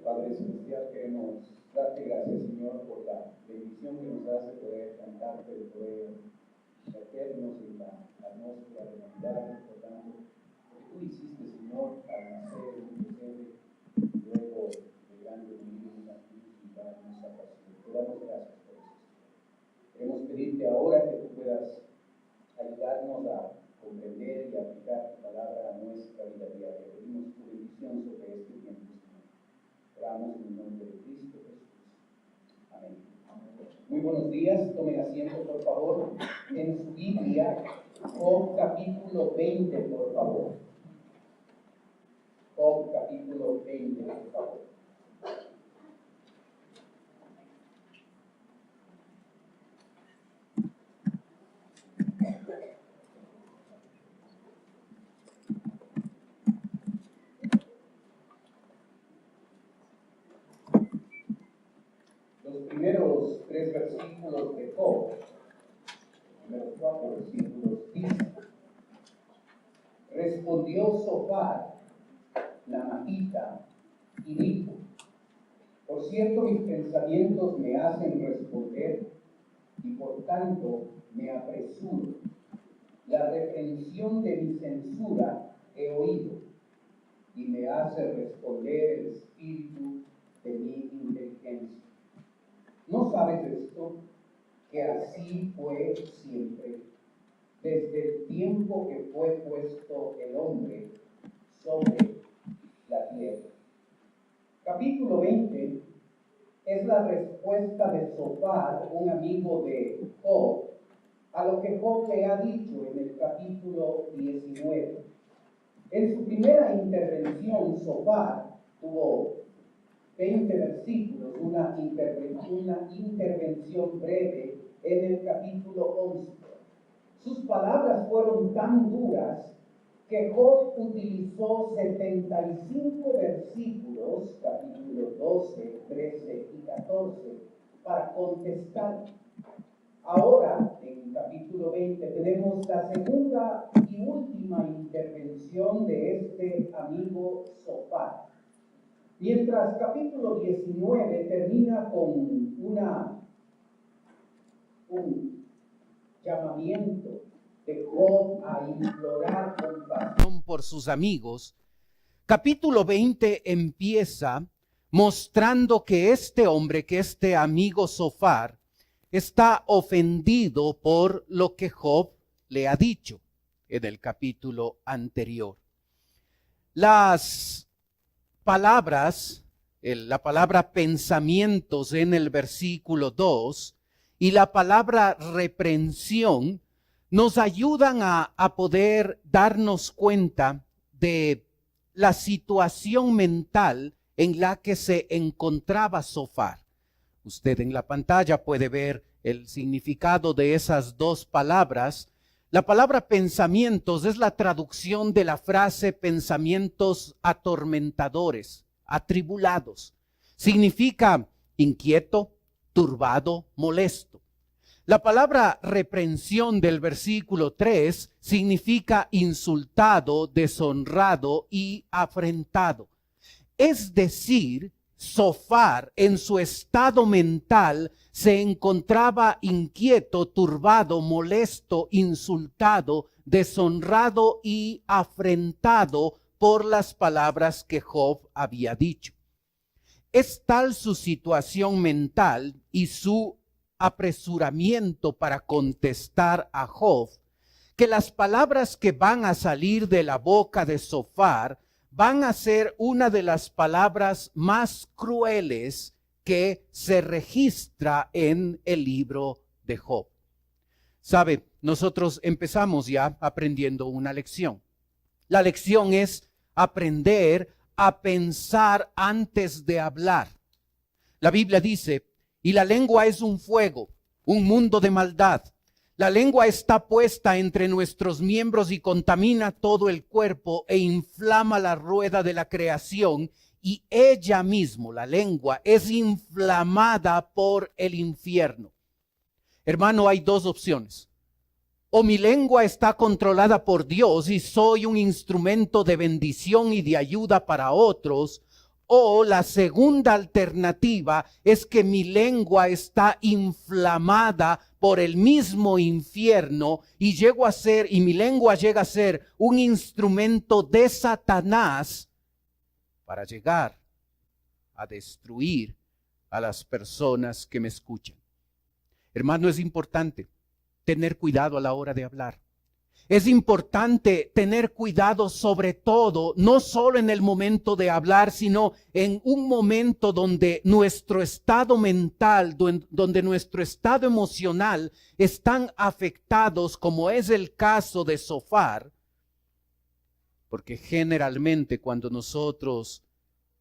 Padre Celestial, queremos darte gracias, Señor, por la bendición que nos hace poder cantarte, de poder meternos en la atmósfera de Navidad, recordando lo que tú hiciste, Señor, al nacer en un pesebre, luego llegando a vivir una cruz y darnos salvación. Te damos gracias por eso. Queremos pedirte ahora que tú puedas ayudarnos a comprender y aplicar tu palabra a nuestra vida diaria. Pedimos tu bendición sobre este tiempo, Señor. Oramos en el nombre de Cristo Jesús. Amén. Muy buenos días, tomen asiento por favor. En su Biblia, Job capítulo 20, por favor. Job capítulo 20, por favor. Los primeros 3 versículos de Job, primeros 4 versículos, dice: respondió Sofar, la matita, y dijo: por cierto, mis pensamientos me hacen responder, y por tanto me apresuro. La reprensión de mi censura he oído, y me hace responder el espíritu de mi inteligencia. ¿No sabes esto? Que así fue siempre, desde el tiempo que fue puesto el hombre sobre la tierra. Capítulo 20 es la respuesta de Sofar, un amigo de Job, a lo que Job le ha dicho en el capítulo 19. En su primera intervención, Sofar tuvo 20 versículos, una intervención breve en el capítulo 11. Sus palabras fueron tan duras que Job utilizó 75 versículos, capítulos 12, 13 y 14, para contestar. Ahora, en capítulo 20, tenemos la segunda y última intervención de este amigo Sofar. Mientras capítulo 19 termina con un llamamiento de Job a implorar compasión por sus amigos, capítulo 20 empieza mostrando que este hombre, que este amigo Sofar, está ofendido por lo que Job le ha dicho en el capítulo anterior. Las palabras, la palabra pensamientos en el versículo 2 y la palabra reprensión nos ayudan a poder darnos cuenta de la situación mental en la que se encontraba Sofar. Usted en la pantalla puede ver el significado de esas dos palabras. La palabra pensamientos es la traducción de la frase pensamientos atormentadores, atribulados. Significa inquieto, turbado, molesto. La palabra reprensión del versículo 3 significa insultado, deshonrado y afrentado. Es decir, Sofar en su estado mental se encontraba inquieto, turbado, molesto, insultado, deshonrado y afrentado por las palabras que Job había dicho. Es tal su situación mental y su apresuramiento para contestar a Job, que las palabras que van a salir de la boca de Sofar van a ser una de las palabras más crueles que se registra en el libro de Job. Sabe, nosotros empezamos ya aprendiendo una lección. La lección es aprender a pensar antes de hablar. La Biblia dice: y la lengua es un fuego, un mundo de maldad. La lengua está puesta entre nuestros miembros y contamina todo el cuerpo e inflama la rueda de la creación, y ella misma, la lengua, es inflamada por el infierno. Hermano, hay dos opciones. O mi lengua está controlada por Dios y soy un instrumento de bendición y de ayuda para otros, O la segunda alternativa es que mi lengua está inflamada por el mismo infierno y mi lengua llega a ser un instrumento de Satanás para llegar a destruir a las personas que me escuchan. Hermano, es importante tener cuidado a la hora de hablar. Es importante tener cuidado sobre todo, no solo en el momento de hablar, sino en un momento donde nuestro estado mental, donde nuestro estado emocional están afectados, como es el caso de Zofar, porque generalmente cuando nosotros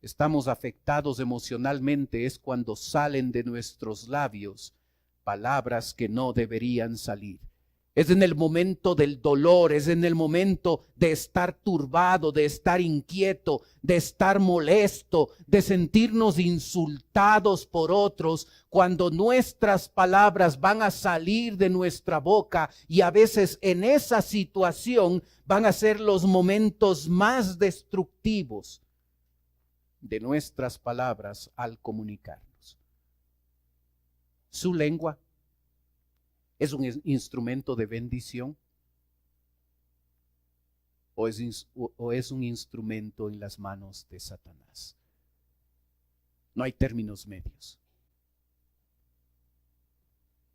estamos afectados emocionalmente es cuando salen de nuestros labios palabras que no deberían salir. Es en el momento del dolor, es en el momento de estar turbado, de estar inquieto, de estar molesto, de sentirnos insultados por otros, cuando nuestras palabras van a salir de nuestra boca, y a veces en esa situación van a ser los momentos más destructivos de nuestras palabras al comunicarnos. Su lengua ¿es un instrumento de bendición o es un instrumento en las manos de Satanás? No hay términos medios.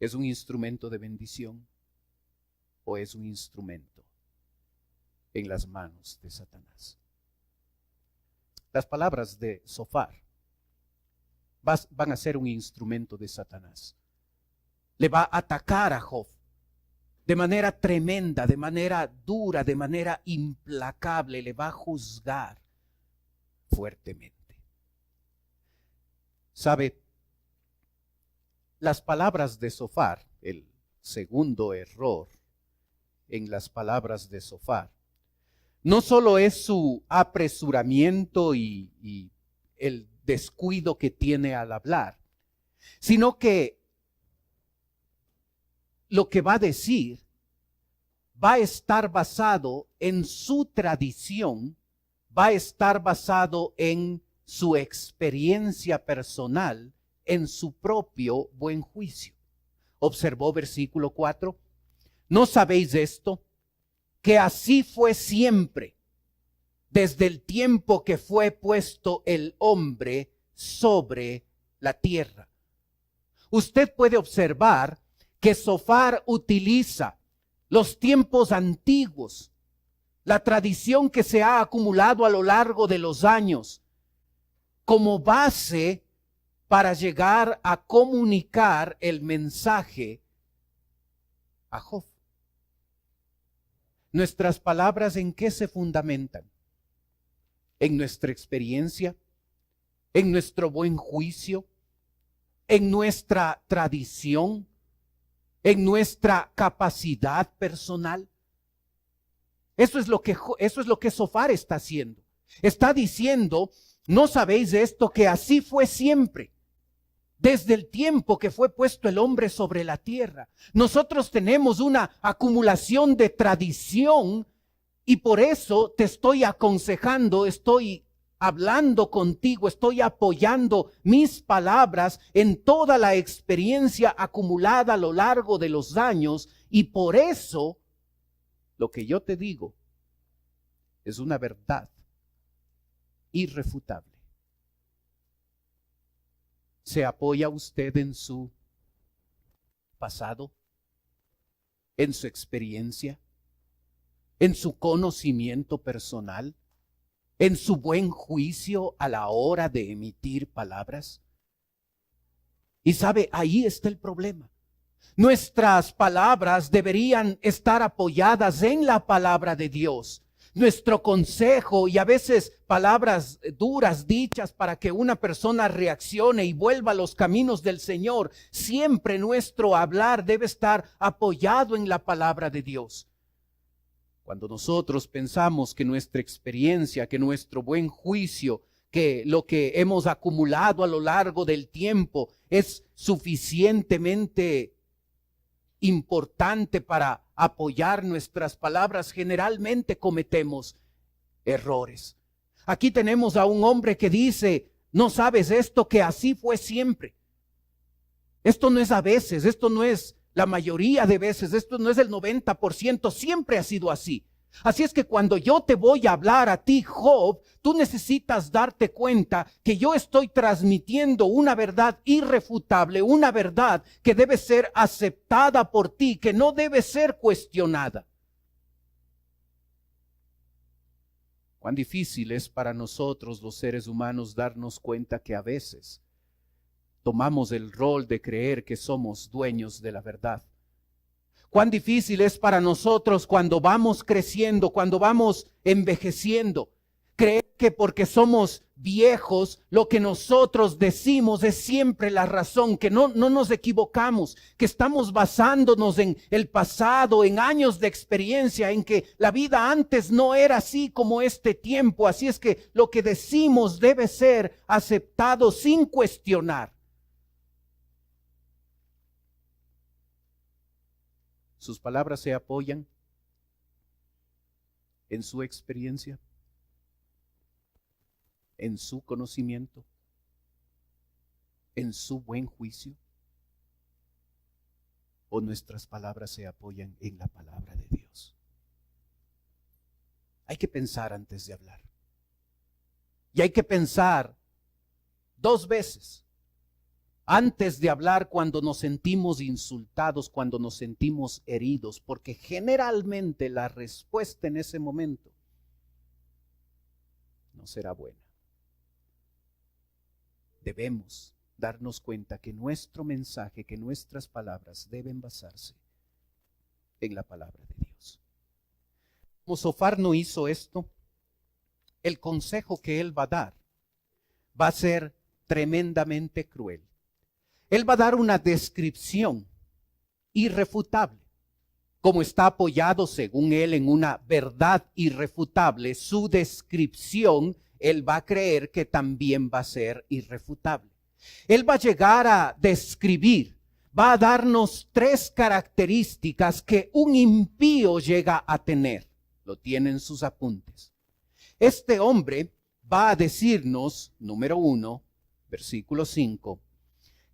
¿Es un instrumento de bendición o es un instrumento en las manos de Satanás? Las palabras de Zofar van a ser un instrumento de Satanás. Le va a atacar a Job de manera tremenda, de manera dura, de manera implacable. Le va a juzgar fuertemente. ¿Sabe? Las palabras de Zofar, el segundo error en las palabras de Zofar, no solo es su apresuramiento y el descuido que tiene al hablar, sino que lo que va a decir va a estar basado en su tradición, va a estar basado en su experiencia personal, en su propio buen juicio. Observó versículo 4. ¿No sabéis esto? Que así fue siempre, desde el tiempo que fue puesto el hombre sobre la tierra. Usted puede observar que Zofar utiliza los tiempos antiguos, la tradición que se ha acumulado a lo largo de los años, como base para llegar a comunicar el mensaje a Job. Nuestras palabras, ¿en qué se fundamentan? ¿En nuestra experiencia? ¿En nuestro buen juicio? ¿En nuestra tradición? ¿En nuestra capacidad personal? Eso es lo que Zofar está haciendo. Está diciendo, ¿no sabéis esto? Que así fue siempre, desde el tiempo que fue puesto el hombre sobre la tierra. Nosotros tenemos una acumulación de tradición y por eso te estoy aconsejando, estoy hablando contigo, estoy apoyando mis palabras en toda la experiencia acumulada a lo largo de los años, y por eso lo que yo te digo es una verdad irrefutable. ¿Se apoya usted en su pasado, en su experiencia, en su conocimiento personal, en su buen juicio a la hora de emitir palabras? Y sabe, ahí está el problema. Nuestras palabras deberían estar apoyadas en la palabra de Dios. Nuestro consejo, y a veces palabras duras dichas para que una persona reaccione y vuelva a los caminos del Señor, siempre nuestro hablar debe estar apoyado en la palabra de Dios. Cuando nosotros pensamos que nuestra experiencia, que nuestro buen juicio, que lo que hemos acumulado a lo largo del tiempo es suficientemente importante para apoyar nuestras palabras, generalmente cometemos errores. Aquí tenemos a un hombre que dice, no sabes esto, que así fue siempre. Esto no es a veces, esto no es la mayoría de veces, esto no es el 90%, siempre ha sido así. Así es que cuando yo te voy a hablar a ti, Job, tú necesitas darte cuenta que yo estoy transmitiendo una verdad irrefutable, una verdad que debe ser aceptada por ti, que no debe ser cuestionada. Cuán difícil es para nosotros los seres humanos darnos cuenta que a veces tomamos el rol de creer que somos dueños de la verdad. Cuán difícil es para nosotros cuando vamos creciendo, cuando vamos envejeciendo, creer que porque somos viejos, lo que nosotros decimos es siempre la razón, que no nos equivocamos, que estamos basándonos en el pasado, en años de experiencia, en que la vida antes no era así como este tiempo. Así es que lo que decimos debe ser aceptado sin cuestionar. Sus palabras se apoyan en su experiencia, en su conocimiento, en su buen juicio, o nuestras palabras se apoyan en la palabra de Dios. Hay que pensar antes de hablar. Y hay que pensar 2 veces. Antes de hablar cuando nos sentimos insultados, cuando nos sentimos heridos, porque generalmente la respuesta en ese momento no será buena. Debemos darnos cuenta que nuestro mensaje, que nuestras palabras deben basarse en la palabra de Dios. Como Zofar no hizo esto, el consejo que él va a dar va a ser tremendamente cruel. Él va a dar una descripción irrefutable. Como está apoyado, según él, en una verdad irrefutable, su descripción, él va a creer que también va a ser irrefutable. Él va a llegar a describir, va a darnos 3 características que un impío llega a tener. Lo tienen en sus apuntes. Este hombre va a decirnos, número 1, versículo 5,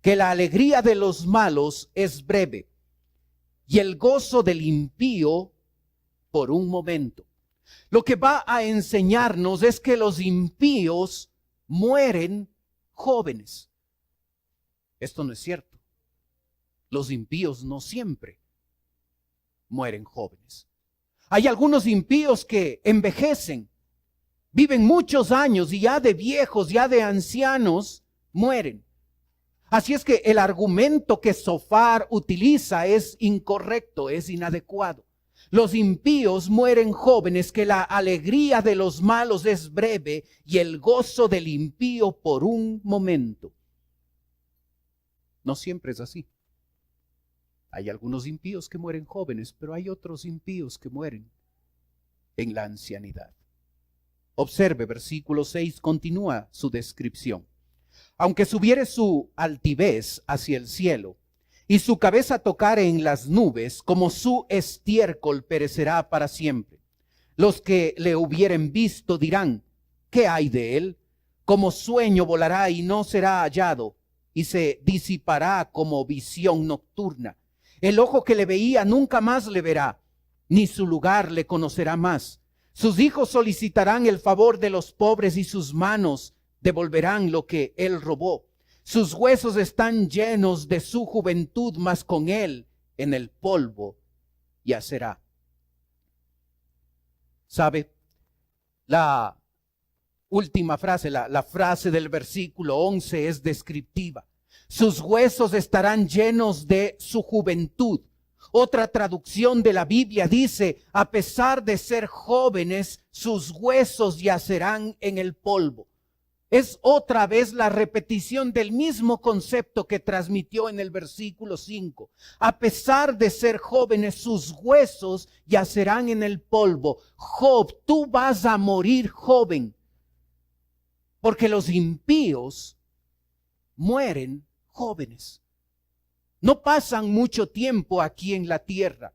que la alegría de los malos es breve y el gozo del impío por un momento. Lo que va a enseñarnos es que los impíos mueren jóvenes. Esto no es cierto. Los impíos no siempre mueren jóvenes. Hay algunos impíos que envejecen, viven muchos años y ya de viejos, ya de ancianos, mueren. Así es que el argumento que Zofar utiliza es incorrecto, es inadecuado. Los impíos mueren jóvenes, que la alegría de los malos es breve y el gozo del impío por un momento. No siempre es así. Hay algunos impíos que mueren jóvenes, pero hay otros impíos que mueren en la ancianidad. Observe, versículo 6, continúa su descripción. Aunque subiere su altivez hacia el cielo, y su cabeza tocare en las nubes, como su estiércol perecerá para siempre. Los que le hubieren visto dirán, ¿qué hay de él? Como sueño volará y no será hallado, y se disipará como visión nocturna. El ojo que le veía nunca más le verá, ni su lugar le conocerá más. Sus hijos solicitarán el favor de los pobres y sus manos devolverán lo que él robó. Sus huesos están llenos de su juventud, mas con él en el polvo yacerá. ¿Sabe? La última frase, la frase del versículo 11 es descriptiva. Sus huesos estarán llenos de su juventud. Otra traducción de la Biblia dice, a pesar de ser jóvenes, sus huesos yacerán en el polvo. Es otra vez la repetición del mismo concepto que transmitió en el versículo 5. A pesar de ser jóvenes, sus huesos yacerán en el polvo. Job, tú vas a morir joven, porque los impíos mueren jóvenes. No pasan mucho tiempo aquí en la tierra.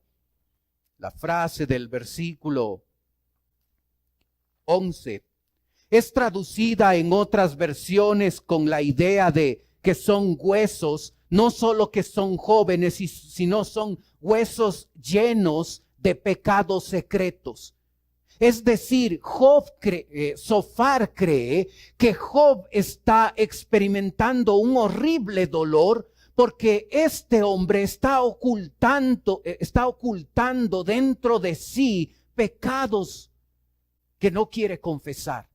La frase del versículo 11 es traducida en otras versiones con la idea de que son huesos, no solo que son jóvenes, sino son huesos llenos de pecados secretos. Es decir, Zofar cree que Job está experimentando un horrible dolor porque este hombre está ocultando dentro de sí pecados que no quiere confesar.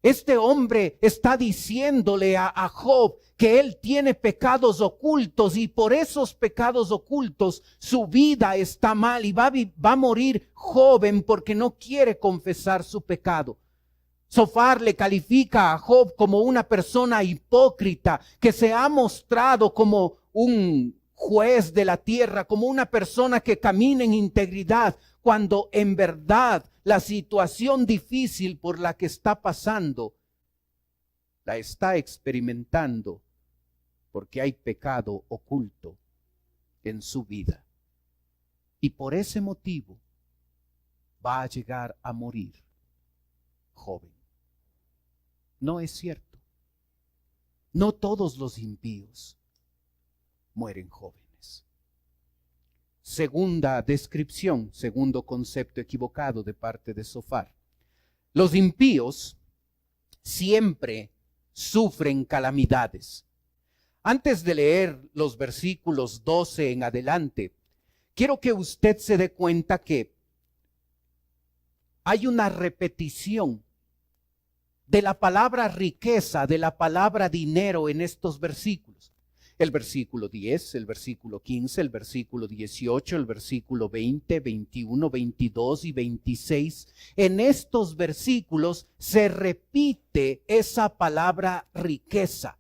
Este hombre está diciéndole a Job que él tiene pecados ocultos y por esos pecados ocultos su vida está mal y va a morir joven porque no quiere confesar su pecado. Zofar le califica a Job como una persona hipócrita que se ha mostrado como un juez de la tierra, como una persona que camina en integridad, cuando en verdad la situación difícil por la que está pasando la está experimentando porque hay pecado oculto en su vida. Y por ese motivo va a llegar a morir joven. No es cierto. No todos los impíos mueren jóvenes. Segunda descripción, segundo concepto equivocado de parte de Zofar. Los impíos siempre sufren calamidades. Antes de leer los versículos 12 en adelante, quiero que usted se dé cuenta que hay una repetición de la palabra riqueza, de la palabra dinero en estos versículos. El versículo 10, el versículo 15, el versículo 18, el versículo 20, 21, 22 y 26. En estos versículos se repite esa palabra riqueza.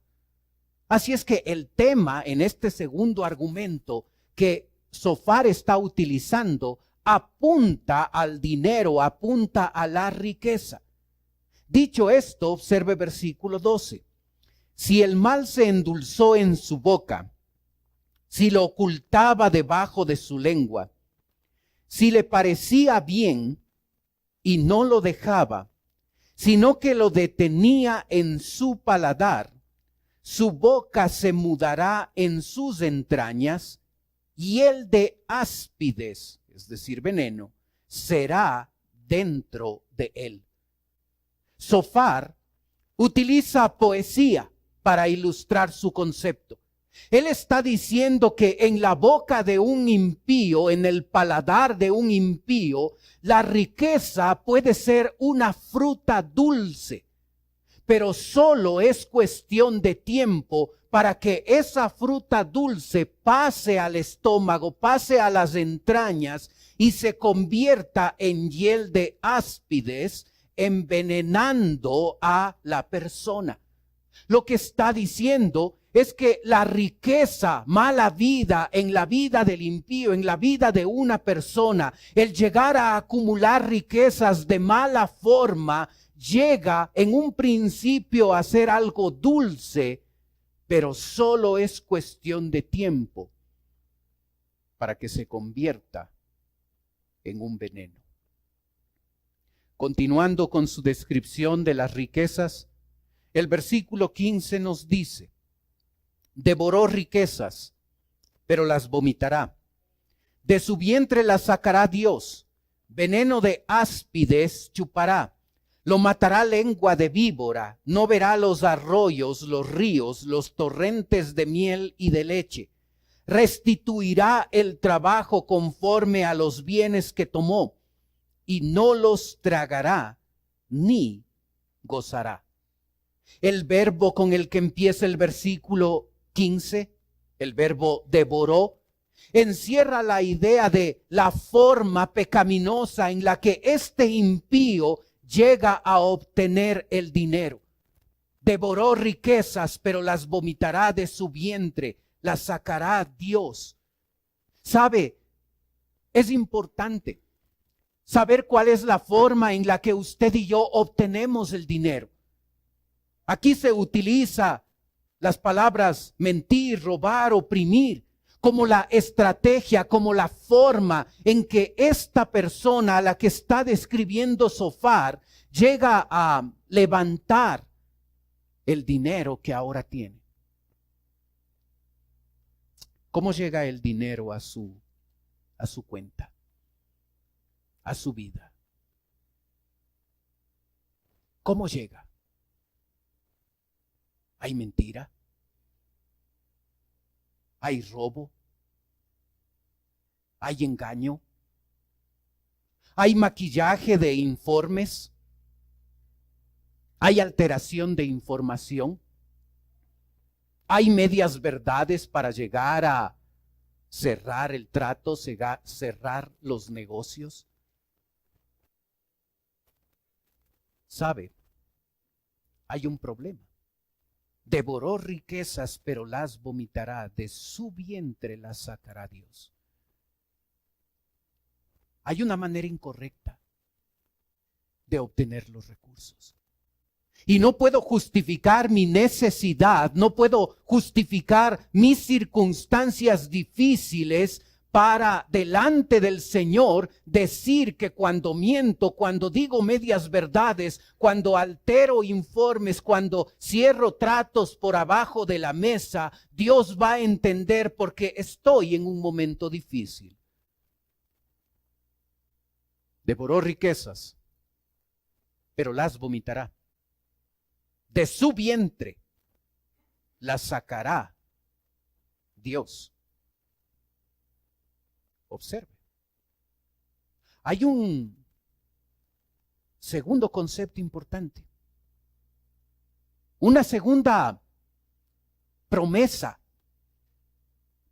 Así es que el tema en este segundo argumento que Zofar está utilizando apunta al dinero, apunta a la riqueza. Dicho esto, observe versículo 12. Si el mal se endulzó en su boca, si lo ocultaba debajo de su lengua, si le parecía bien y no lo dejaba, sino que lo detenía en su paladar, su boca se mudará en sus entrañas y el de áspides, es decir, veneno, será dentro de él. Zofar utiliza poesía para ilustrar su concepto. Él está diciendo que en la boca de un impío, en el paladar de un impío, la riqueza puede ser una fruta dulce, pero solo es cuestión de tiempo para que esa fruta dulce pase al estómago, pase a las entrañas y se convierta en hiel de áspides, envenenando a la persona. Lo que está diciendo es que la riqueza, mala vida en la vida del impío, en la vida de una persona, el llegar a acumular riquezas de mala forma, llega en un principio a ser algo dulce, pero solo es cuestión de tiempo para que se convierta en un veneno. Continuando con su descripción de las riquezas, el versículo 15 nos dice: devoró riquezas, pero las vomitará. De su vientre las sacará Dios, veneno de áspides chupará. Lo matará lengua de víbora, no verá los arroyos, los ríos, los torrentes de miel y de leche. Restituirá el trabajo conforme a los bienes que tomó, y no los tragará ni gozará. El verbo con el que empieza el versículo 15, el verbo devoró, encierra la idea de la forma pecaminosa en la que este impío llega a obtener el dinero. Devoró riquezas, pero las vomitará de su vientre, las sacará Dios. ¿Sabe? Es importante saber cuál es la forma en la que usted y yo obtenemos el dinero. Aquí se utiliza las palabras mentir, robar, oprimir, como la estrategia, como la forma en que esta persona a la que está describiendo Zofar llega a levantar el dinero que ahora tiene. ¿Cómo llega el dinero a su cuenta, a su vida? ¿Cómo llega? ¿Hay mentira? ¿Hay robo? ¿Hay engaño? ¿Hay maquillaje de informes? ¿Hay alteración de información? ¿Hay medias verdades para llegar a cerrar el trato, cerrar los negocios? ¿Sabe? Hay un problema. Devoró riquezas, pero las vomitará, de su vientre las sacará Dios. Hay una manera incorrecta de obtener los recursos. Y no puedo justificar mi necesidad, no puedo justificar mis circunstancias difíciles para delante del Señor decir que cuando miento, cuando digo medias verdades, cuando altero informes, cuando cierro tratos por abajo de la mesa, Dios va a entender porque estoy en un momento difícil. Devoró riquezas, pero las vomitará. De su vientre las sacará Dios. Observe. Hay un segundo concepto importante. Una segunda promesa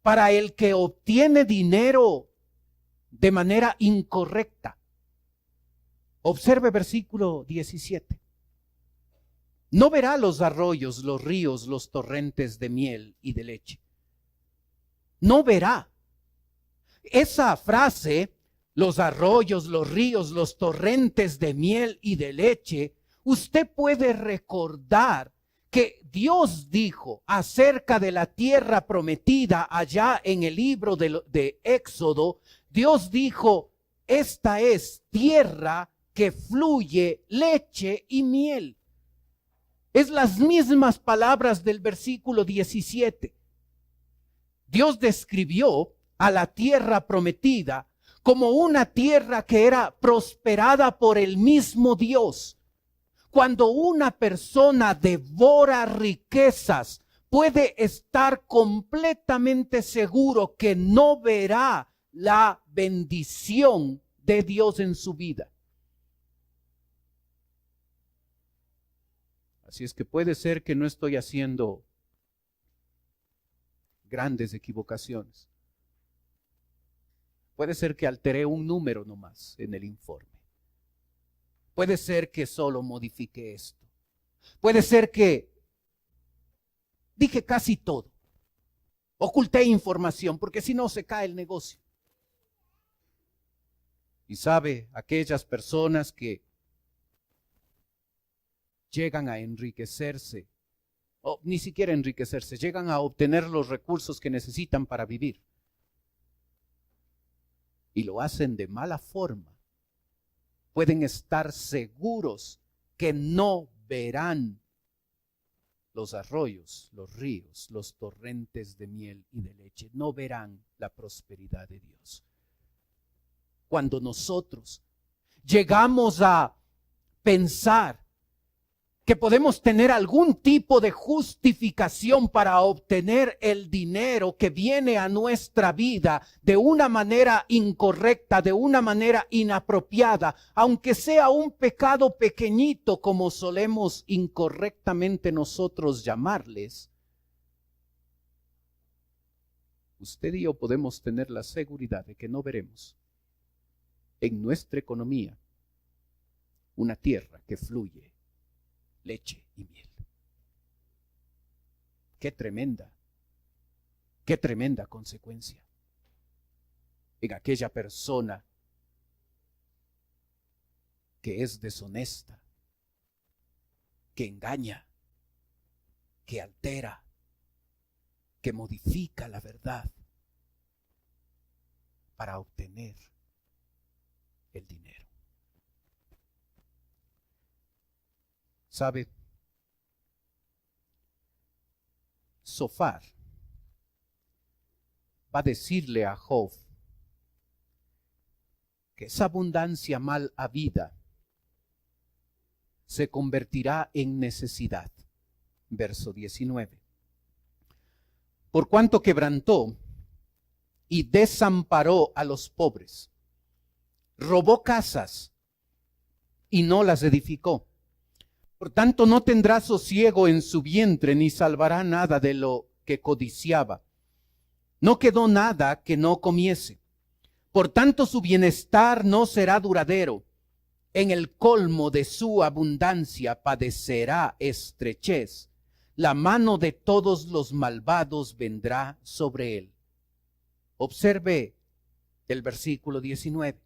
para el que obtiene dinero de manera incorrecta. Observe versículo 17. No verá los arroyos, los ríos, los torrentes de miel y de leche. No verá. Esa frase, los arroyos, los ríos, los torrentes de miel y de leche, usted puede recordar que Dios dijo acerca de la tierra prometida allá en el libro de Éxodo. Dios dijo, esta es tierra que fluye leche y miel. Es las mismas palabras del versículo 17. Dios describió a la tierra prometida como una tierra que era prosperada por el mismo Dios. Cuando una persona devora riquezas, puede estar completamente seguro que no verá la bendición de Dios en su vida. Así es que puede ser que no estoy haciendo grandes equivocaciones. Puede ser que alteré un número nomás en el informe. Puede ser que solo modifique esto. Puede ser que dije casi todo. Oculté información porque si no se cae el negocio. Y sabe, aquellas personas que llegan a enriquecerse, o ni siquiera enriquecerse, llegan a obtener los recursos que necesitan para vivir. Y lo hacen de mala forma. Pueden estar seguros que no verán los arroyos, los ríos, los torrentes de miel y de leche. No verán la prosperidad de Dios. Cuando nosotros llegamos a pensar que podemos tener algún tipo de justificación para obtener el dinero que viene a nuestra vida de una manera incorrecta, de una manera inapropiada, aunque sea un pecado pequeñito como solemos incorrectamente nosotros llamarles, usted y yo podemos tener la seguridad de que no veremos en nuestra economía una tierra que fluye leche y miel. Qué tremenda consecuencia en aquella persona que es deshonesta, que engaña, que altera, que modifica la verdad para obtener el dinero. ¿Sabe? Zofar va a decirle a Job que esa abundancia mal habida se convertirá en necesidad. Verso 19. Por cuanto quebrantó y desamparó a los pobres, robó casas y no las edificó. Por tanto, no tendrá sosiego en su vientre, ni salvará nada de lo que codiciaba. No quedó nada que no comiese. Por tanto, su bienestar no será duradero. En el colmo de su abundancia padecerá estrechez. La mano de todos los malvados vendrá sobre él. Observe el versículo 19.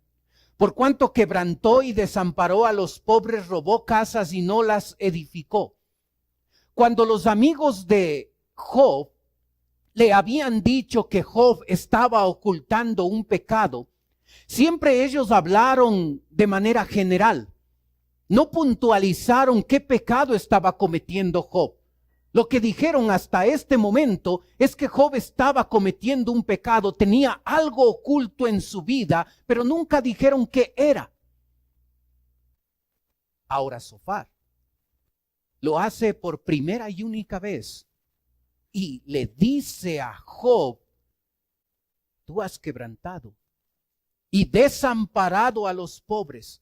Por cuanto quebrantó y desamparó a los pobres, robó casas y no las edificó. Cuando los amigos de Job le habían dicho que Job estaba ocultando un pecado, siempre ellos hablaron de manera general. No puntualizaron qué pecado estaba cometiendo Job. Lo que dijeron hasta este momento es que Job estaba cometiendo un pecado, tenía algo oculto en su vida, pero nunca dijeron qué era. Ahora Zofar lo hace por primera y única vez y le dice a Job: tú has quebrantado y desamparado a los pobres.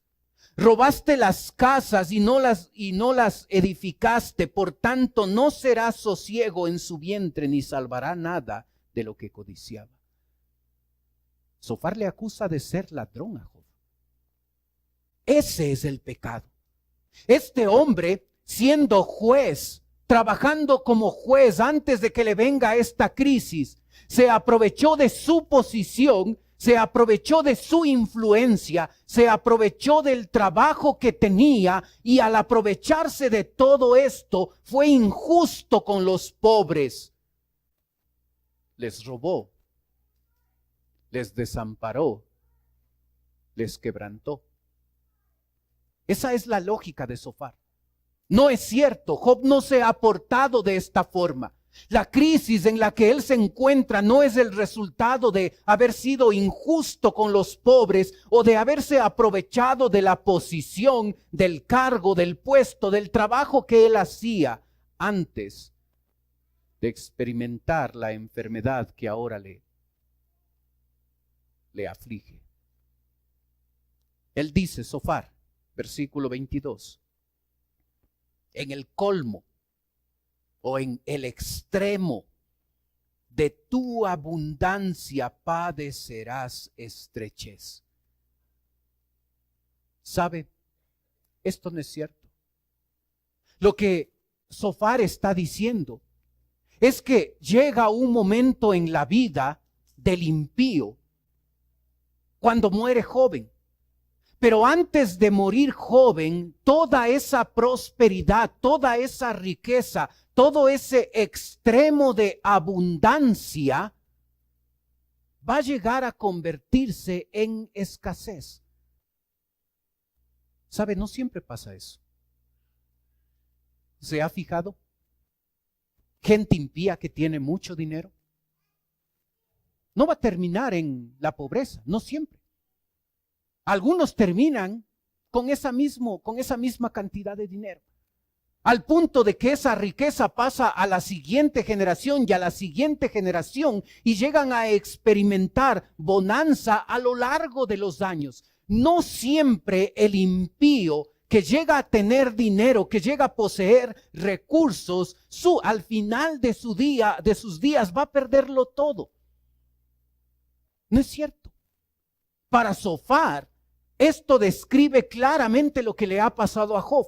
Robaste las casas y no las edificaste, por tanto no será sosiego en su vientre, ni salvará nada de lo que codiciaba. Zofar le acusa de ser ladrón a Job. Ese es el pecado. Este hombre, siendo juez, trabajando como juez antes de que le venga esta crisis, se aprovechó de su posición, se aprovechó de su influencia, se aprovechó del trabajo que tenía, y al aprovecharse de todo esto fue injusto con los pobres. Les robó, les desamparó, les quebrantó. Esa es la lógica de Zofar. No es cierto, Job no se ha portado de esta forma. La crisis en la que él se encuentra no es el resultado de haber sido injusto con los pobres o de haberse aprovechado de la posición, del cargo, del puesto, del trabajo que él hacía antes de experimentar la enfermedad que ahora le aflige. Él dice, Zofar, versículo 22, en el colmo o en el extremo de tu abundancia padecerás estrechez. ¿Sabe? Esto no es cierto. Lo que Zofar está diciendo es que llega un momento en la vida del impío cuando muere joven. Pero antes de morir joven, toda esa prosperidad, toda esa riqueza, todo ese extremo de abundancia va a llegar a convertirse en escasez. ¿Sabe? No siempre pasa eso. ¿Se ha fijado? Gente impía que tiene mucho dinero no va a terminar en la pobreza, no siempre. Algunos terminan con esa misma cantidad de dinero, al punto de que esa riqueza pasa a la siguiente generación y a la siguiente generación y llegan a experimentar bonanza a lo largo de los años. No siempre el impío que llega a tener dinero, que llega a poseer recursos, al final de sus días va a perderlo todo. No es cierto. Para Zofar, esto describe claramente lo que le ha pasado a Job.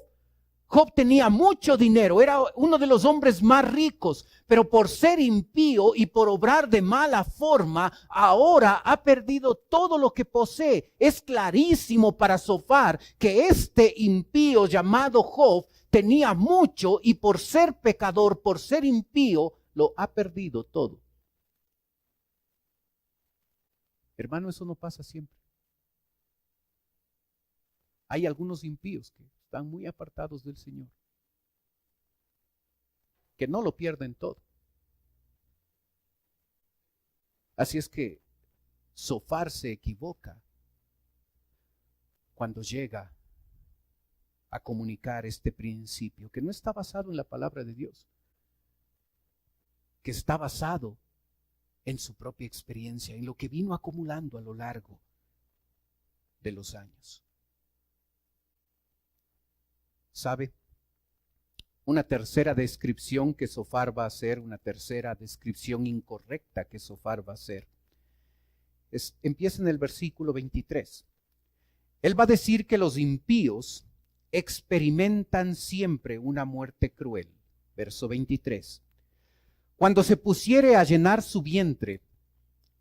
Job tenía mucho dinero, era uno de los hombres más ricos, pero por ser impío y por obrar de mala forma, ahora ha perdido todo lo que posee. Es clarísimo para Zofar que este impío llamado Job tenía mucho y por ser pecador, por ser impío, lo ha perdido todo. Hermano, eso no pasa siempre. Hay algunos impíos que están muy apartados del Señor que no lo pierden todo. Así es que Zofar se equivoca cuando llega a comunicar este principio, que no está basado en la palabra de Dios, que está basado en su propia experiencia, en lo que vino acumulando a lo largo de los años. ¿Sabe? Una tercera descripción que Zofar va a hacer, una tercera descripción incorrecta que Zofar va a hacer, empieza en el versículo 23. Él va a decir que los impíos experimentan siempre una muerte cruel. Verso 23. Cuando se pusiere a llenar su vientre,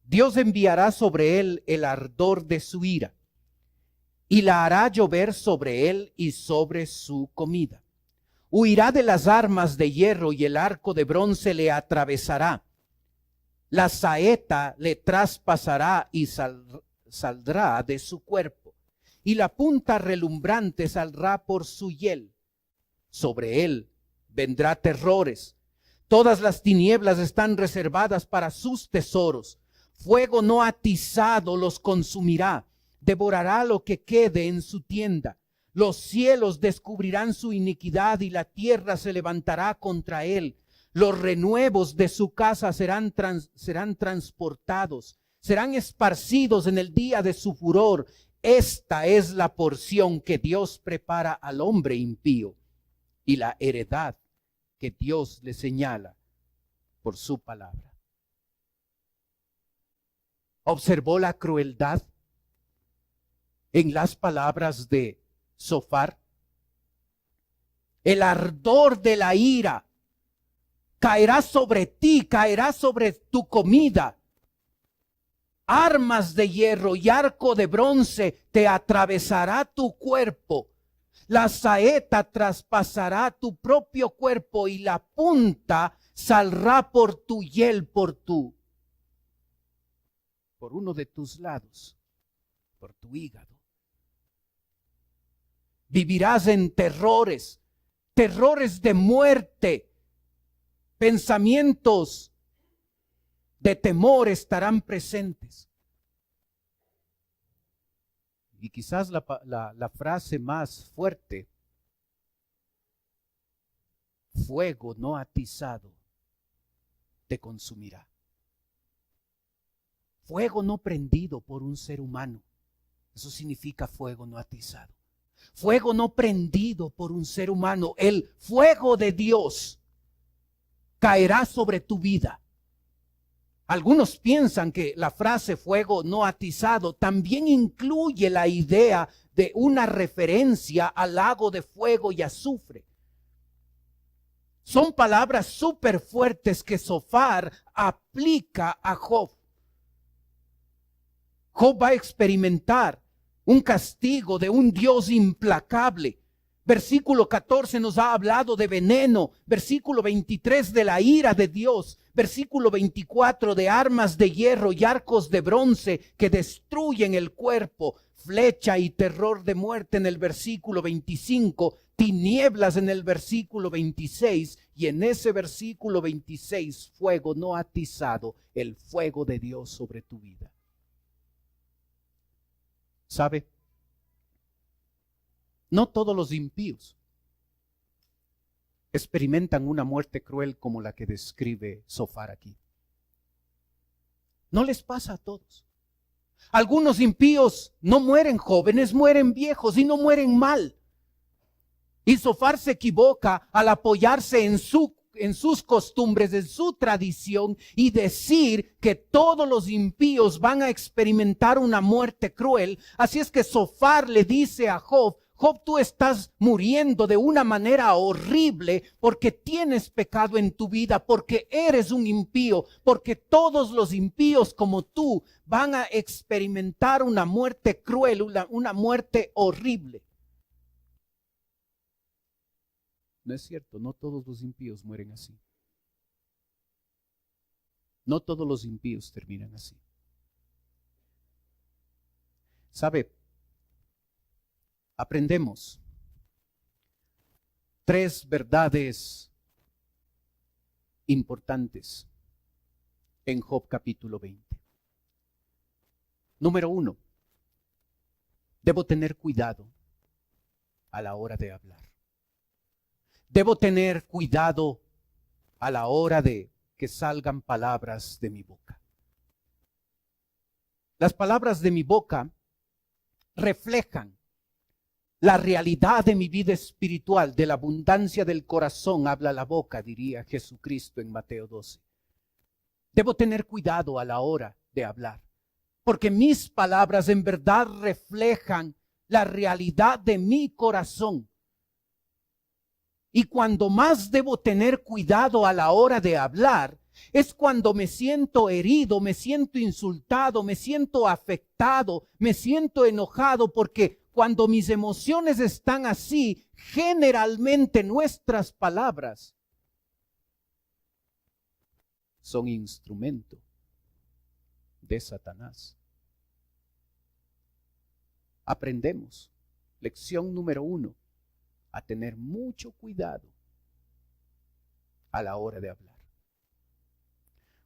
Dios enviará sobre él el ardor de su ira, y la hará llover sobre él y sobre su comida. Huirá de las armas de hierro y el arco de bronce le atravesará. La saeta le traspasará y saldrá de su cuerpo, y la punta relumbrante saldrá por su hiel. Sobre él vendrá terrores. Todas las tinieblas están reservadas para sus tesoros. Fuego no atizado los consumirá. Devorará lo que quede en su tienda. Los cielos descubrirán su iniquidad y la tierra se levantará contra él. Los renuevos de su casa serán transportados, serán esparcidos en el día de su furor. Esta es la porción que Dios prepara al hombre impío y la heredad que Dios le señala por su palabra. ¿Observó la crueldad en las palabras de Zofar? El ardor de la ira caerá sobre ti, caerá sobre tu comida. Armas de hierro y arco de bronce te atravesará tu cuerpo. La saeta traspasará tu propio cuerpo y la punta saldrá por tu hiel, por uno de tus lados, por tu hígado. Vivirás en terrores, terrores de muerte. Pensamientos de temor estarán presentes. Y quizás la frase más fuerte: fuego no atizado te consumirá. Fuego no prendido por un ser humano. Eso significa fuego no atizado. Fuego no prendido por un ser humano. El fuego de Dios caerá sobre tu vida. Algunos piensan que la frase fuego no atizado también incluye la idea de una referencia al lago de fuego y azufre. Son palabras súper fuertes que Zofar aplica a Job. Job va a experimentar un castigo de un Dios implacable. Versículo 14 nos ha hablado de veneno. Versículo 23 de la ira de Dios. Versículo 24 de armas de hierro y arcos de bronce que destruyen el cuerpo. Flecha y terror de muerte en el versículo 25. Tinieblas en el versículo 26. Y en ese versículo 26, fuego no atizado, el fuego de Dios sobre tu vida. ¿Sabe? No todos los impíos experimentan una muerte cruel como la que describe Zofar aquí. No les pasa a todos. Algunos impíos no mueren jóvenes, mueren viejos y no mueren mal. Y Zofar se equivoca al apoyarse en sus costumbres, en su tradición y decir que todos los impíos van a experimentar una muerte cruel. Así es que Zofar le dice a Job: Job, tú estás muriendo de una manera horrible porque tienes pecado en tu vida, porque eres un impío, porque todos los impíos como tú van a experimentar una muerte cruel, una muerte horrible. No es cierto, no todos los impíos mueren así. No todos los impíos terminan así. ¿Sabe? Aprendemos 3 verdades importantes en Job capítulo 20. Número 1, debo tener cuidado a la hora de hablar. Debo tener cuidado a la hora de que salgan palabras de mi boca. Las palabras de mi boca reflejan la realidad de mi vida espiritual. De la abundancia del corazón habla la boca, diría Jesucristo en Mateo 12. Debo tener cuidado a la hora de hablar, porque mis palabras en verdad reflejan la realidad de mi corazón. Y cuando más debo tener cuidado a la hora de hablar, es cuando me siento herido, me siento insultado, me siento afectado, me siento enojado, porque cuando mis emociones están así, generalmente nuestras palabras son instrumento de Satanás. Aprendemos, lección número 1, a tener mucho cuidado a la hora de hablar.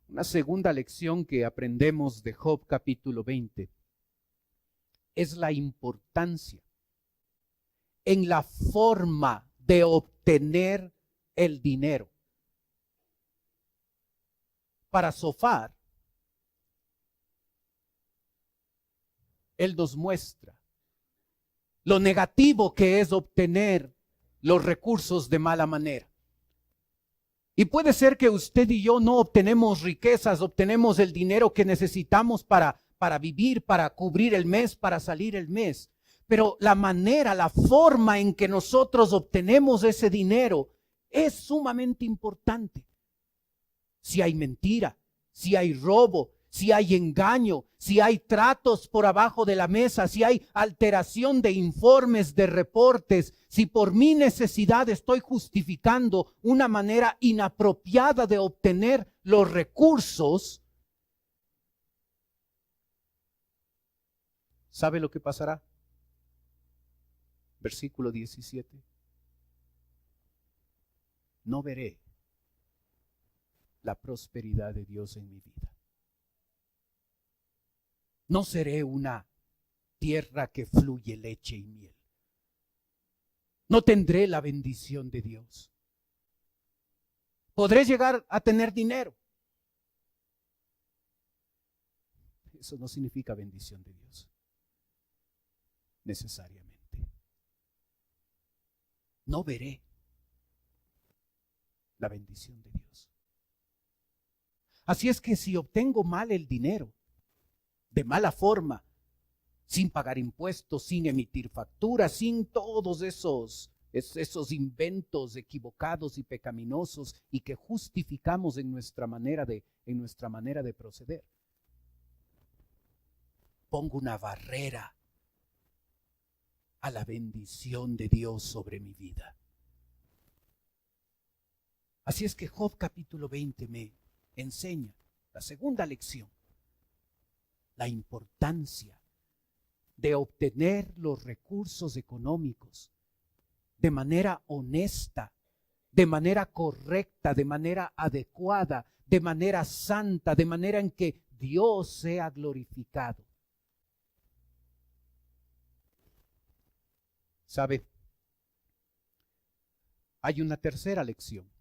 Una segunda lección que aprendemos de Job capítulo 20 es la importancia en la forma de obtener el dinero. Para Zofar, él nos muestra lo negativo que es obtener los recursos de mala manera. Y puede ser que usted y yo no obtenemos riquezas, obtenemos el dinero que necesitamos para vivir, para cubrir el mes, para salir el mes. Pero la manera, la forma en que nosotros obtenemos ese dinero es sumamente importante. Si hay mentira, si hay robo, si hay engaño, si hay tratos por abajo de la mesa, si hay alteración de informes, de reportes, si por mi necesidad estoy justificando una manera inapropiada de obtener los recursos, ¿sabe lo que pasará? Versículo 17. No veré la prosperidad de Dios en mi vida. No seré una tierra que fluye leche y miel. No tendré la bendición de Dios. Podré llegar a tener dinero. Eso no significa bendición de Dios, necesariamente. No veré la bendición de Dios. Así es que si obtengo mal el dinero, de mala forma, sin pagar impuestos, sin emitir facturas, sin todos esos inventos equivocados y pecaminosos y que justificamos en nuestra manera de proceder, pongo una barrera a la bendición de Dios sobre mi vida. Así es que Job capítulo 20 me enseña la segunda lección, la importancia de obtener los recursos económicos de manera honesta, de manera correcta, de manera adecuada, de manera santa, de manera en que Dios sea glorificado. ¿Sabe? Hay una tercera lección.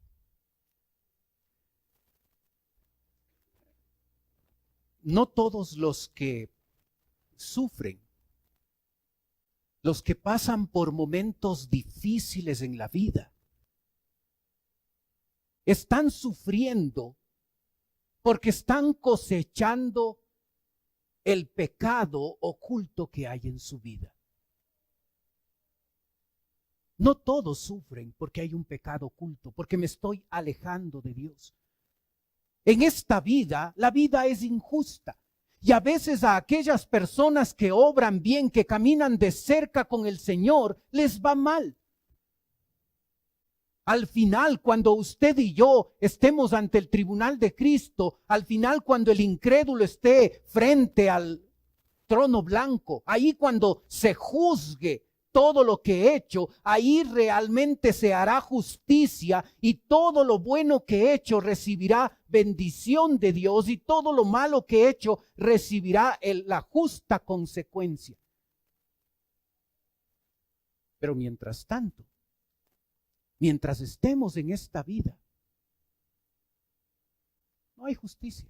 No todos los que sufren, los que pasan por momentos difíciles en la vida, están sufriendo porque están cosechando el pecado oculto que hay en su vida. No todos sufren porque hay un pecado oculto, porque me estoy alejando de Dios. En esta vida, la vida es injusta. Y a veces a aquellas personas que obran bien, que caminan de cerca con el Señor, les va mal. Al final, cuando usted y yo estemos ante el tribunal de Cristo, al final cuando el incrédulo esté frente al trono blanco, ahí cuando se juzgue todo lo que he hecho, ahí realmente se hará justicia y todo lo bueno que he hecho recibirá bendición de Dios y todo lo malo que he hecho recibirá la justa consecuencia. Pero mientras tanto, mientras estemos en esta vida, no hay justicia.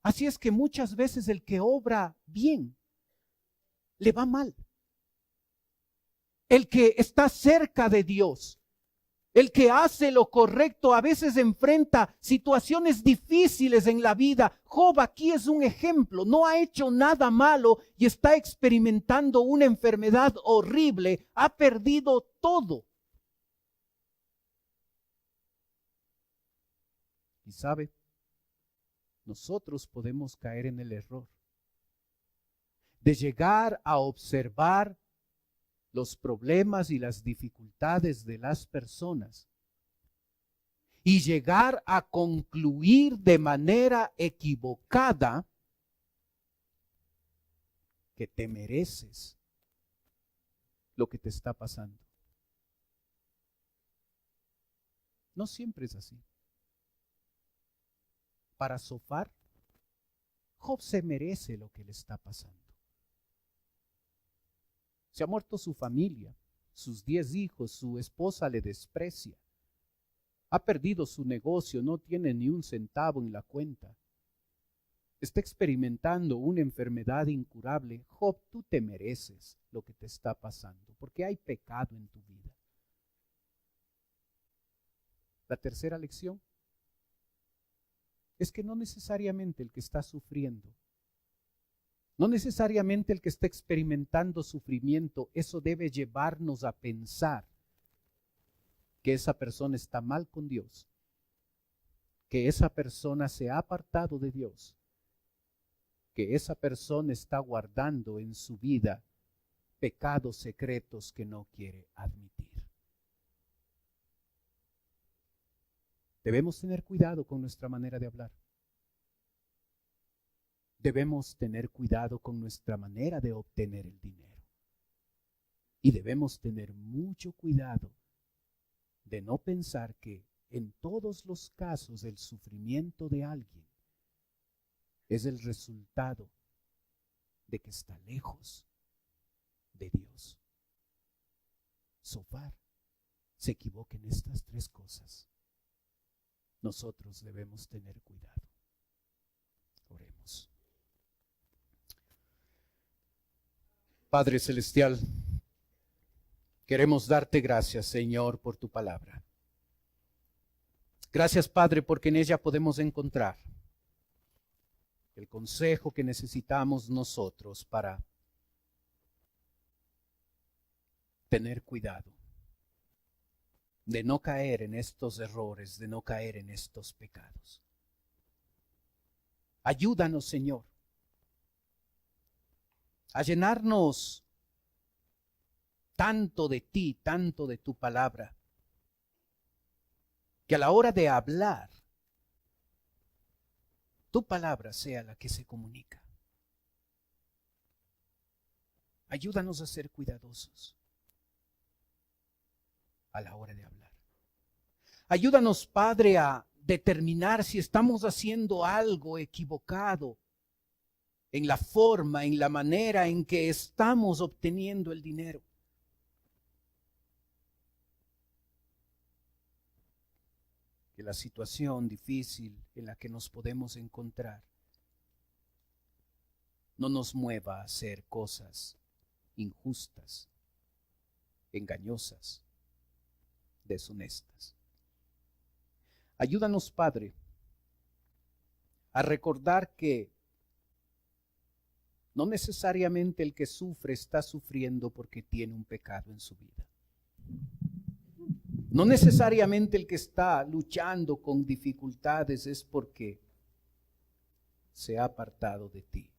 Así es que muchas veces el que obra bien, le va mal. El que está cerca de Dios, el que hace lo correcto, a veces enfrenta situaciones difíciles en la vida. Job aquí es un ejemplo, no ha hecho nada malo y está experimentando una enfermedad horrible, ha perdido todo. Y sabe, nosotros podemos caer en el error de llegar a observar los problemas y las dificultades de las personas y llegar a concluir de manera equivocada que te mereces lo que te está pasando. No siempre es así. Para Zofar, Job se merece lo que le está pasando. Se ha muerto su familia, sus 10 hijos, su esposa le desprecia. Ha perdido su negocio, no tiene ni un centavo en la cuenta. Está experimentando una enfermedad incurable. Job, tú te mereces lo que te está pasando, porque hay pecado en tu vida. La tercera lección es que no necesariamente el que está sufriendo, no necesariamente el que está experimentando sufrimiento, eso debe llevarnos a pensar que esa persona está mal con Dios, que esa persona se ha apartado de Dios, que esa persona está guardando en su vida pecados secretos que no quiere admitir. Debemos tener cuidado con nuestra manera de hablar. Debemos tener cuidado con nuestra manera de obtener el dinero. Y debemos tener mucho cuidado de no pensar que en todos los casos el sufrimiento de alguien es el resultado de que está lejos de Dios. Zofar se equivoca en estas 3 cosas. Nosotros debemos tener cuidado. Oremos. Padre Celestial, queremos darte gracias, Señor, por tu palabra. Gracias, Padre, porque en ella podemos encontrar el consejo que necesitamos nosotros para tener cuidado de no caer en estos errores, de no caer en estos pecados. Ayúdanos, Señor, a llenarnos tanto de ti, tanto de tu palabra, que a la hora de hablar, tu palabra sea la que se comunica. Ayúdanos a ser cuidadosos a la hora de hablar. Ayúdanos, Padre, a determinar si estamos haciendo algo equivocado en la forma, en la manera en que estamos obteniendo el dinero. Que la situación difícil en la que nos podemos encontrar no nos mueva a hacer cosas injustas, engañosas, deshonestas. Ayúdanos, Padre, a recordar que no necesariamente el que sufre está sufriendo porque tiene un pecado en su vida. No necesariamente el que está luchando con dificultades es porque se ha apartado de ti.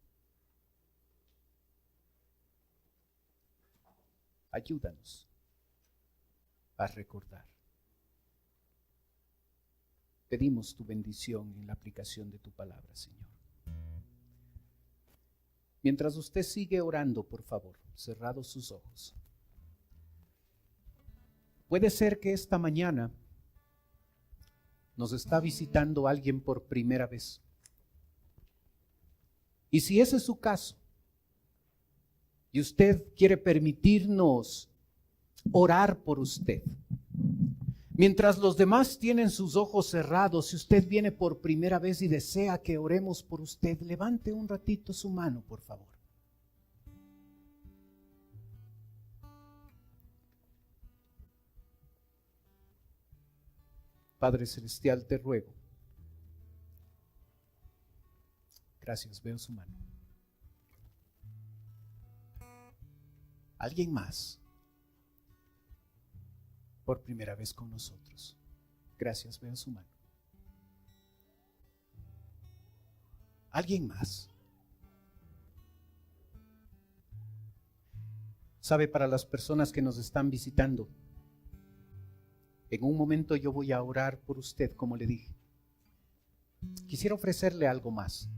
Ayúdanos a recordar. Pedimos tu bendición en la aplicación de tu palabra, Señor. Mientras usted sigue orando, por favor, cerrados sus ojos. Puede ser que esta mañana nos está visitando alguien por primera vez. Y si ese es su caso, y usted quiere permitirnos orar por usted, mientras los demás tienen sus ojos cerrados, si usted viene por primera vez y desea que oremos por usted, levante un ratito su mano, por favor. Padre Celestial, te ruego. Gracias, veo su mano. ¿Alguien más? Por primera vez con nosotros. Gracias, veo su mano. ¿Alguien más? Sabe, para las personas que nos están visitando, en un momento yo voy a orar por usted, como le dije. Quisiera ofrecerle algo más.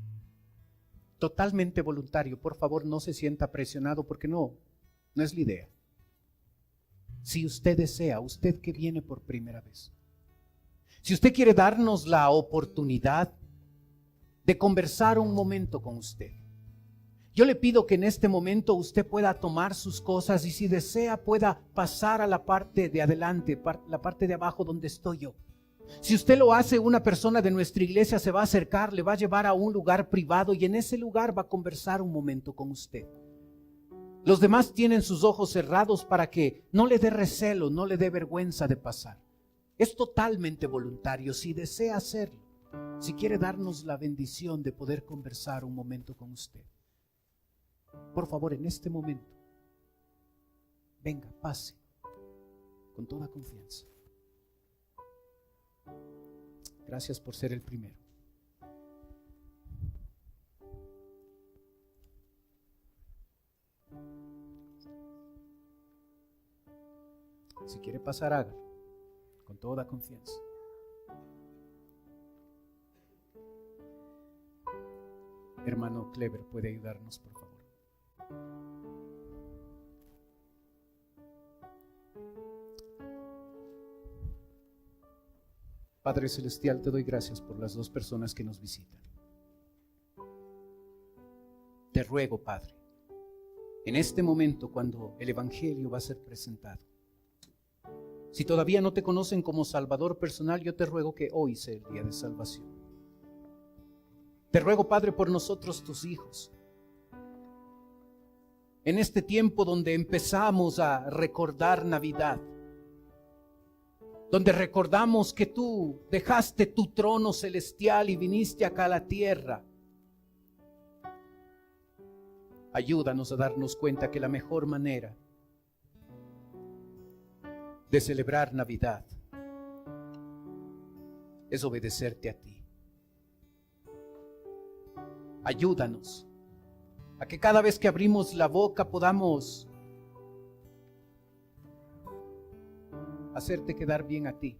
Totalmente voluntario. Por favor, no se sienta presionado porque no es la idea. Si usted desea, usted que viene por primera vez, si usted quiere darnos la oportunidad de conversar un momento con usted, yo le pido que en este momento usted pueda tomar sus cosas y si desea pueda pasar a la parte de adelante, la parte de abajo donde estoy yo. Si usted lo hace, una persona de nuestra iglesia se va a acercar, le va a llevar a un lugar privado y en ese lugar va a conversar un momento con usted. Los demás tienen sus ojos cerrados para que no le dé recelo, no le dé vergüenza de pasar. Es totalmente voluntario. Si desea hacerlo, si quiere darnos la bendición de poder conversar un momento con usted, por favor, en este momento, venga, pase, con toda confianza. Gracias por ser el primero. Si quiere pasar, hágalo, con toda confianza. Hermano Clever, ¿puede ayudarnos, por favor? Padre Celestial, te doy gracias por las dos personas que nos visitan. Te ruego, Padre, en este momento cuando el Evangelio va a ser presentado, si todavía no te conocen como Salvador personal, yo te ruego que hoy sea el día de salvación. Te ruego, Padre, por nosotros, tus hijos. En este tiempo donde empezamos a recordar Navidad, donde recordamos que tú dejaste tu trono celestial y viniste acá a la tierra, ayúdanos a darnos cuenta que la mejor manera de celebrar Navidad es obedecerte a ti. Ayúdanos a que cada vez que abrimos la boca podamos hacerte quedar bien a ti.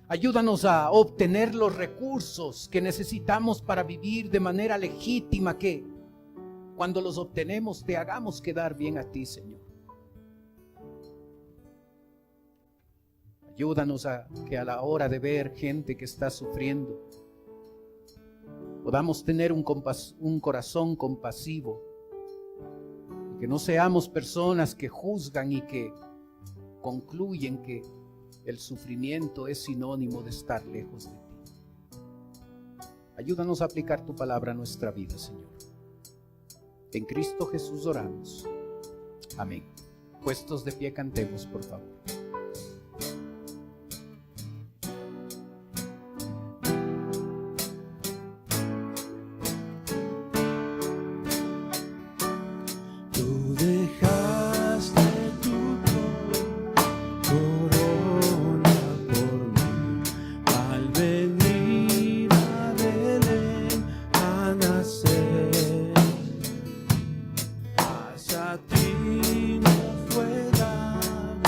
Ayúdanos a obtener los recursos que necesitamos para vivir de manera legítima, que cuando los obtenemos te hagamos quedar bien a ti, Señor. Ayúdanos a que a la hora de ver gente que está sufriendo, podamos tener un corazón compasivo, y que no seamos personas que juzgan y que concluyen que el sufrimiento es sinónimo de estar lejos de ti. Ayúdanos a aplicar tu palabra a nuestra vida, Señor. En Cristo Jesús oramos. Amén. Puestos de pie, cantemos, por favor. A ti nos fue dado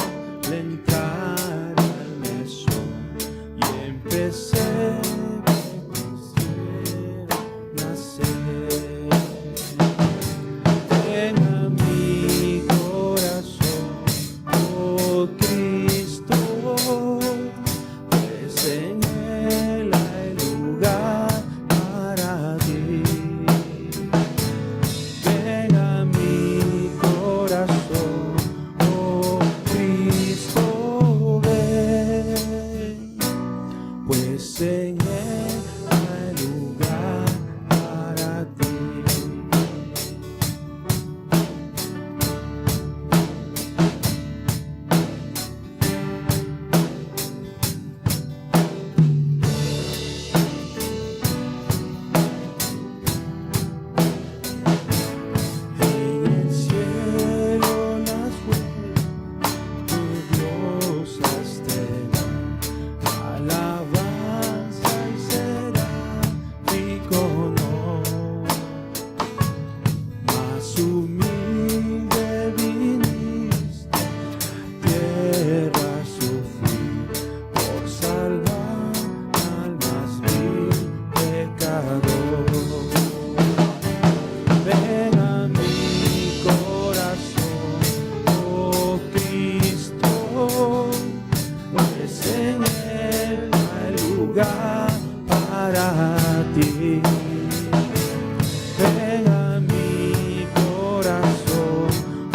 lugar para ti. Ven a mi corazón,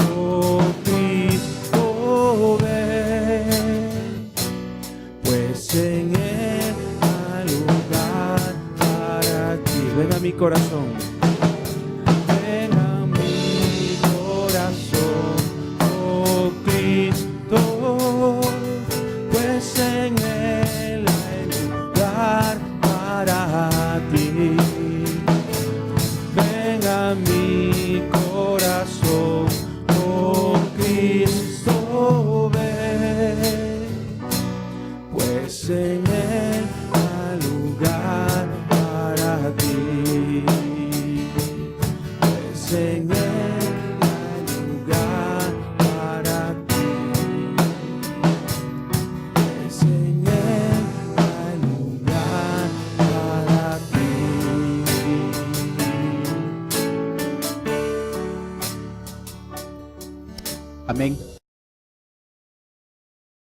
oh Cristo, ven, pues en él hay lugar para ti. Ven a mi corazón. Ven a mi corazón, oh Cristo, pues en él hay lugar para ti. Ven a mi corazón, oh Cristo, ven, pues en él hay lugar para ti. Pues en él hay lugar para ti. Pues en él hay lugar para ti. Amén.